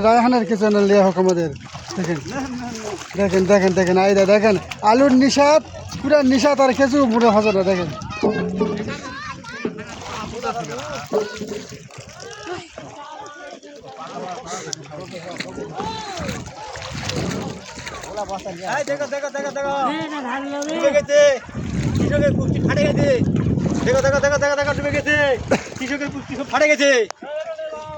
রায়হানের কিচেনের লিয়া হোক আমাদের। দেখেন দেখেন দেখেন দেখেন আইদা দেখেন আলুর নিষাদ পুরা নিষাদ আর কিছু মনে হবে না। দেখেন দেখো দেখো দেখো দেখো ডুবে গেছে কৃষকের পুষ্টি ফাটে গেছে। দেখো দেখো দেখো দেখো দেখো ডুবে গেছে কৃষকের পুষ্টি সব ফাটে গেছে।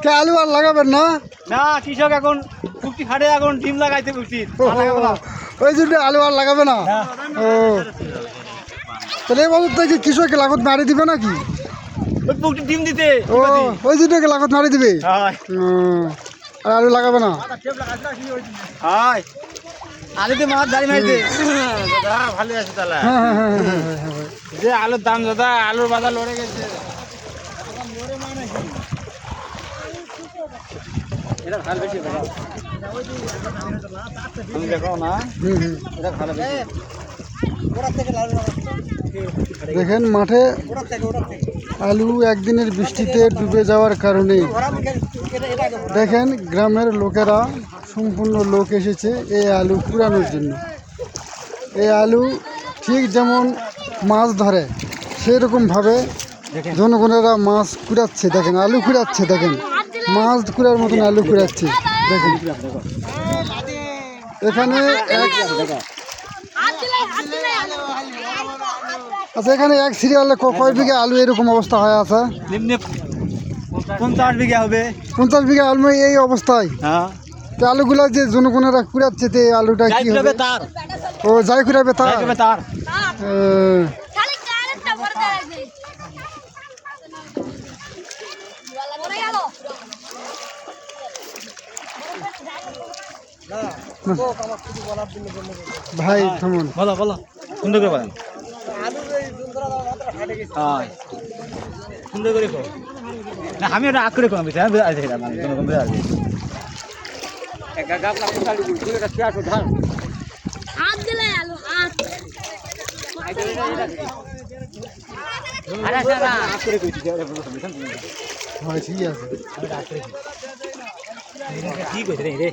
কে আলু আর লাগাবেন না? না কৃষক এখন পুষ্টি ফাটে এখন ডিম লাগাইতে পুষ্টি লাগাবো না। ওই জন্য আলু আর লাগাবে না। ও তাহলে এই বছর থেকে কৃষক লাগত মারি দিবে নাকি? ওই পুষ্টি ডিম দিতে। ও ওই জন্য লাগত মারি দিবে। আর আলু লাগাবে না। হাই আলুতে মাছ দাঁড়ি মারিতে ভালো আছে তাহলে। যে আলুর দাম দাদা আলুর বাজার লড়ে গেছে। এটা ভালো বেশি তুমি দেখো না এটা ভালো বেশি। দেখেন মাঠে আলু একদিনের বৃষ্টিতে ডুবে যাওয়ার কারণে দেখেন গ্রামের লোকেরা সম্পূর্ণ লোক এসেছে এই আলু কুড়ানোর জন্য। এই আলু ঠিক যেমন মাছ ধরে সেরকমভাবে জনগণেরা মাছ কুড়াচ্ছে। দেখেন আলু কুড়াচ্ছে, দেখেন মাছ কুড়ার মতন আলু কুড়াচ্ছে। দেখেন এখানে আচ্ছা এখানে এক সিরিয়ালে কয় বিঘা আলু এরকম অবস্থা হয়ে আছে? 50 বিঘা হবে। 50 বিঘা আলু এই অবস্থায়। হ্যাঁ আলুগুলা যে জনগণেরা কুড়াচ্ছে তে আলুটা কি হবে? ও যাই কুড়াবে তার। ভাই থামুন। বলো বলো সুন্দর করে বলেন। সুন্দর করে না আমি ওটা আগ করে কোনো বিষয় ঠিক আছে ঠিক আছে রে